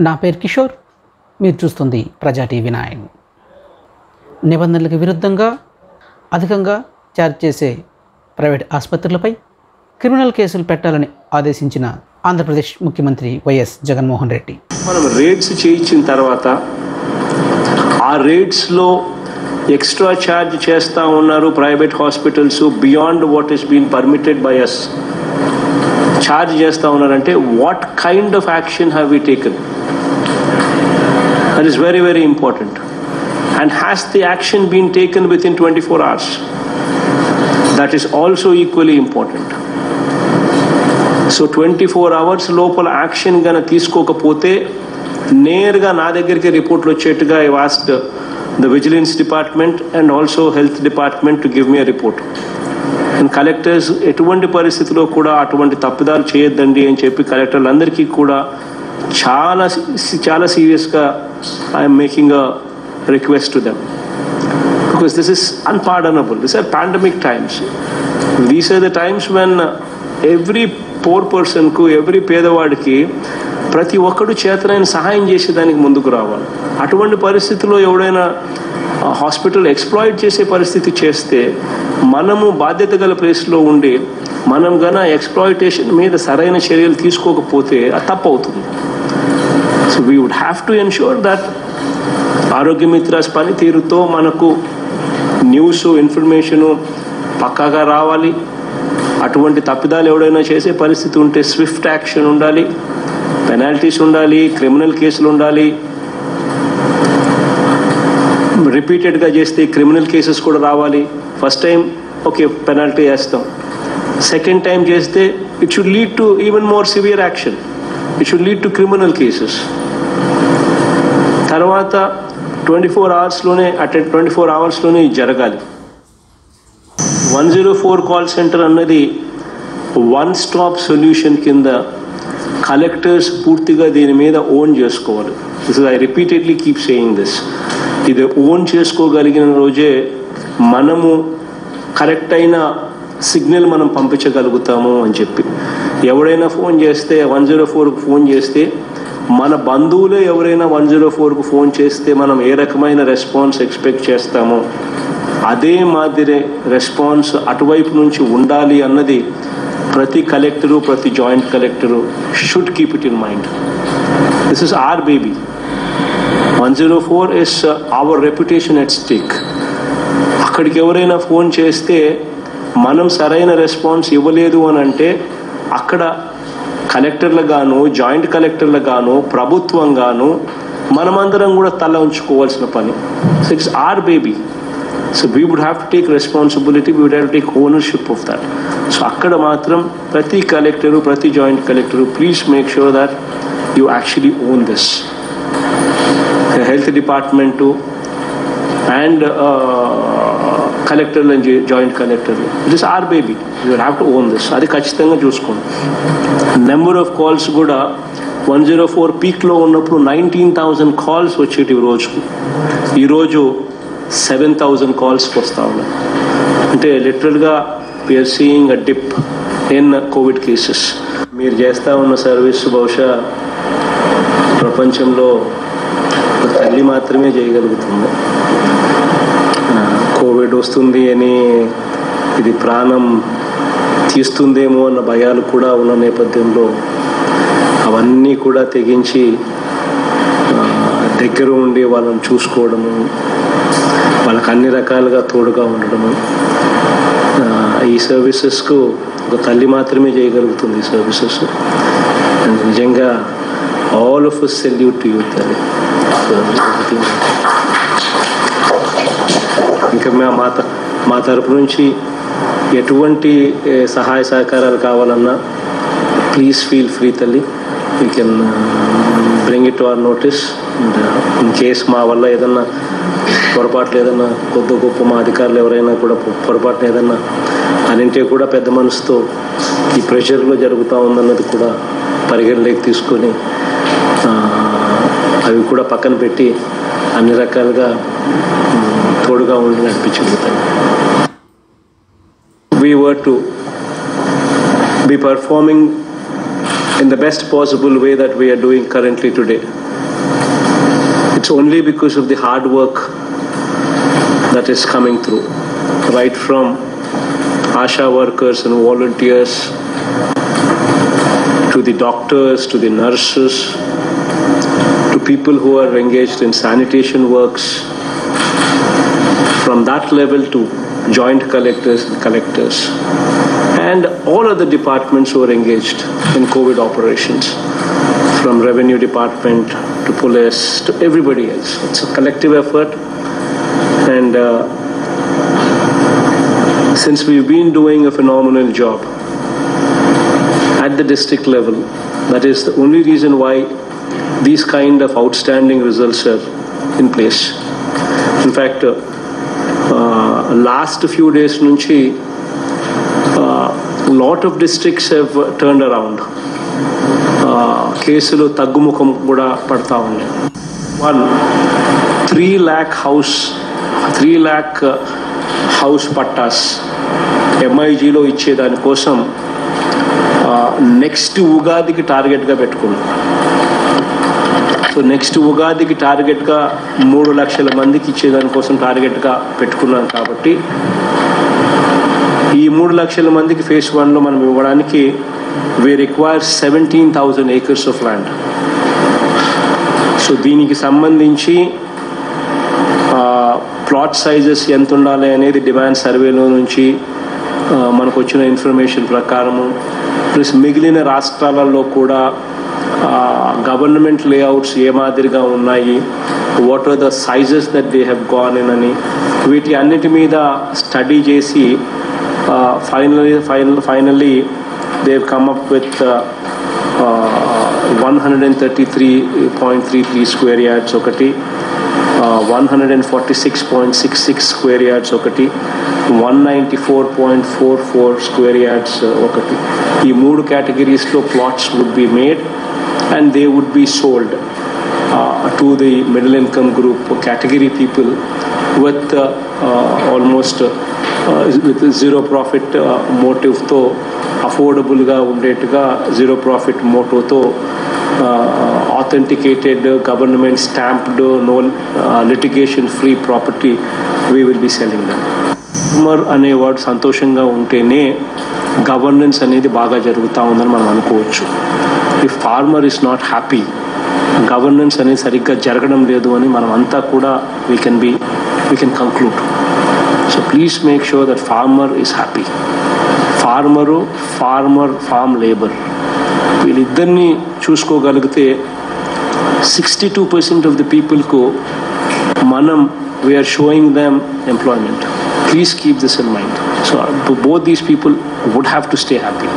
నా పేరు కిషోర్, మీరు చూస్తుంది ప్రజా టీవీ 9. నిబంధనలకు విరుద్ధంగా అధికంగా ఛార్జ్ చేసే ప్రైవేట్ ఆసుపత్రులపై క్రిమినల్ కేసులు పెట్టాలని ఆదేశించిన ఆంధ్రప్రదేశ్ ముఖ్యమంత్రి వైఎస్ జగన్మోహన్ రెడ్డి. మనం రేట్స్ చేయించిన తర్వాత ఆ రేట్స్లో ఎక్స్ట్రా ఛార్జ్ చేస్తూ ఉన్నారు private hospitals. Beyond what is been permitted by us charge చేస్తూ ఉన్నారంటే what kind of action have we taken? That is very very important. And has the action been taken within 24 hours? That is also equally important. So 24 hours లోపల action కనుక తీసుకోకపోతే నేరుగా నా దగ్గరికి రిపోర్ట్లు వచ్చేట్టుగా I asked the vigilance department and also health department to give me a report. And collectors ఎటువంటి పరిస్థితిలో కూడా అటువంటి తప్పిదాలు చేయొద్దండి అని చెప్పి కలెక్టర్లందరికీ కూడా చాలా సీరియస్గా I'm making a request to them, because this is unpardonable. This are pandemic times. These are the times when every poor పర్సన్కు, ఎవ్రీ పేదవాడికి ప్రతి ఒక్కడు చేతనైన సహాయం చేసేదానికి ముందుకు రావాలి. అటువంటి పరిస్థితుల్లో ఎవడైనా హాస్పిటల్ ఎక్స్ప్లాయిట్ చేసే పరిస్థితి చేస్తే మనము బాధ్యత గల ప్లేస్లో ఉండి మనం గన ఎక్స్ప్లాయిటేషన్ మీద సరైన చర్యలు తీసుకోకపోతే అది తప్పు అవుతుంది. So we would have to ensure that Aarogya Mitras పనితీరుతో మనకు న్యూస్ ఇన్ఫర్మేషను పక్కాగా రావాలి. అటువంటి తప్పిదాలు ఎవడైనా చేసే పరిస్థితి ఉంటే స్విఫ్ట్ యాక్షన్ ఉండాలి, పెనాల్టీస్ ఉండాలి, క్రిమినల్ కేసులు ఉండాలి. రిపీటెడ్గా చేస్తే క్రిమినల్ కేసెస్ కూడా రావాలి. ఫస్ట్ టైం ఓకే పెనాల్టీ వేస్తాం, సెకండ్ టైం చేస్తే it should lead to even more severe action. It should lead to criminal cases. తర్వాత 24 hours జరగాలి. 104 కాల్ సెంటర్ అన్నది వన్ స్టాప్ సొల్యూషన్ కింద కలెక్టర్స్ పూర్తిగా దీని మీద ఓన్ చేసుకోవాలి. This is I repeatedly keep saying this. ఇది ఓన్ చేసుకోగలిగిన రోజే మనము కరెక్ట్ అయిన సిగ్నల్ మనం పంపించగలుగుతాము అని చెప్పి. ఎవడైనా ఫోన్ చేస్తే 104కు ఫోన్ చేస్తే, మన బంధువులే ఎవరైనా 104కు ఫోన్ చేస్తే మనం ఏ రకమైన రెస్పాన్స్ ఎక్స్పెక్ట్ చేస్తామో అదే మాదిరే రెస్పాన్స్ అటువైపు నుంచి ఉండాలి అన్నది ప్రతి కలెక్టరు, ప్రతి joint collector should keep it in mind. This is our baby. 104 is our reputation at stake. అక్కడికి ఎవరైనా ఫోన్ చేస్తే మనం సరైన రెస్పాన్స్ ఇవ్వలేదు అని అంటే అక్కడ కలెక్టర్లకు గాను, జాయింట్ కలెక్టర్లకు గాను, ప్రభుత్వంగాను మనమందరం కూడా తల ఉంచుకోవాల్సిన పని. So it's our baby. So we would have to take responsibility, we would have to take ownership of that. సో అక్కడ మాత్రం ప్రతి కలెక్టరు, ప్రతి joint collector please make sure that you actually own this. Health department and కలెక్టర్లు and joint కలెక్టర్లు, it is our baby, you have to own this. అది ఖచ్చితంగా చూసుకోండి. నెంబర్ ఆఫ్ కాల్స్ కూడా 104 పీక్లో ఉన్నప్పుడు 19,000 కాల్స్ వచ్చేటి రోజుకు. ఈరోజు 7,000 కాల్స్కి వస్తూ ఉన్నాయి. అంటే లిటరల్గా we are seeing a dip in covid cases. మీరు చేస్తూ ఉన్న సర్వీస్ బహుశా ప్రపంచంలో ఒక తల్లి మాత్రమే చేయగలుగుతుంది. కోవిడ్ వస్తుంది అని ఇది ప్రాణం తీస్తుందేమో అన్న భయాలు కూడా ఉన్న నేపథ్యంలో అవన్నీ కూడా తెగించి దగ్గర ఉండి వాళ్ళని చూసుకోవడము, వాళ్ళకి అన్ని రకాలుగా తోడుగా ఉండడము, ఈ సర్వీసెస్కు ఒక తల్లి మాత్రమే చేయగలుగుతుంది ఈ సర్వీసెస్. నిజంగా all of us salute to you తల్లి. ఇంకా మా తరపు నుంచి ఎటువంటి సహాయ సహకారాలు కావాలన్నా ప్లీజ్ ఫీల్ ఫ్రీ తల్లి. You can bring it to our notice. In case మా వల్ల ఏదన్నా పొరపాట్లు, ఏదన్నా కొద్ది గొప్ప మా అధికారులు ఎవరైనా కూడా పొరపాటున ఏదన్నా అనింటే కూడా పెద్ద మనసుతో ఈ ప్రెషర్లో జరుగుతూ ఉందన్నది కూడా పరిగణలోకి తీసుకొని అవి కూడా పక్కన పెట్టి అన్ని రకాలుగా తోడుగా ఉండి నడిపించగలుగుతాను. We were to be performing in the best possible way that we are doing currently today. It's only because of the hard work that is coming through, right from ASHA workers and volunteers to the doctors, to the nurses, to people who are engaged in sanitation works, from that level to joint collectors and collectors, and all other departments who are engaged in COVID operations, from revenue department to police to everybody else. It's a collective effort, and since we've been doing a phenomenal job at the district level, that is the only reason why these kind of outstanding results are in place. In fact, last few days nunchi lot of districts have turned around. కేసులు తగ్గుముఖం కూడా పడతా ఉన్నాయి. 3 lakh house pattas MIGలో ఇచ్చేదానికోసం next ఉగాదికి టార్గెట్గా పెట్టుకున్నాం. So next ఉగాదికి టార్గెట్గా 3 లక్షల మందికి ఇచ్చేదానికోసం టార్గెట్గా పెట్టుకున్నాం. కాబట్టి ఈ 3 లక్షల మందికి phase 1లో మనం ఇవ్వడానికి we require 17,000 acres of land. So దీనికి సంబంధించి ప్లాట్ సైజెస్ ఎంత ఉండాలి అనేది డిమాండ్ సర్వేలో నుంచి మనకు వచ్చిన ఇన్ఫర్మేషన్ ప్రకారము, ప్లస్ మిగిలిన రాష్ట్రాలలో కూడా గవర్నమెంట్ లేఅవుట్స్ ఏ మాదిరిగా ఉన్నాయి, what are the sizes that they have gone in అని వీటి అన్నిటి మీద స్టడీ చేసి finally they have come up with 133.33 square yards ఒకటి, 146.66 స్క్వేర్ యార్డ్స్ ఒకటి, 194.44 స్క్వేర్ యార్డ్స్ ఒకటి. ఈ 3 కేటగిరీస్లో plots would be made and they would be sold to the middle income group category people with almost with zero profit motive to affordable ga undettuga zero profit motive to authenticated government stamped no litigation free property we will be selling them. Farmer ane word సంతోషంగా ఉంటేనే governance అనేది బాగా జరుగుతూ ఉందని మనం అనుకోవచ్చు. If farmer is not happy, governance అనేది సరిగ్గా జరగడం లేదు అని మనం అంతా కూడా we can conclude. So please make sure that farmer is happy. farm labor వీళ్ళిద్దరిని చూసుకోగలిగితే 62% of the people కు మనం we are showing them employment. Please keep this in mind. So both these people would have to stay happy.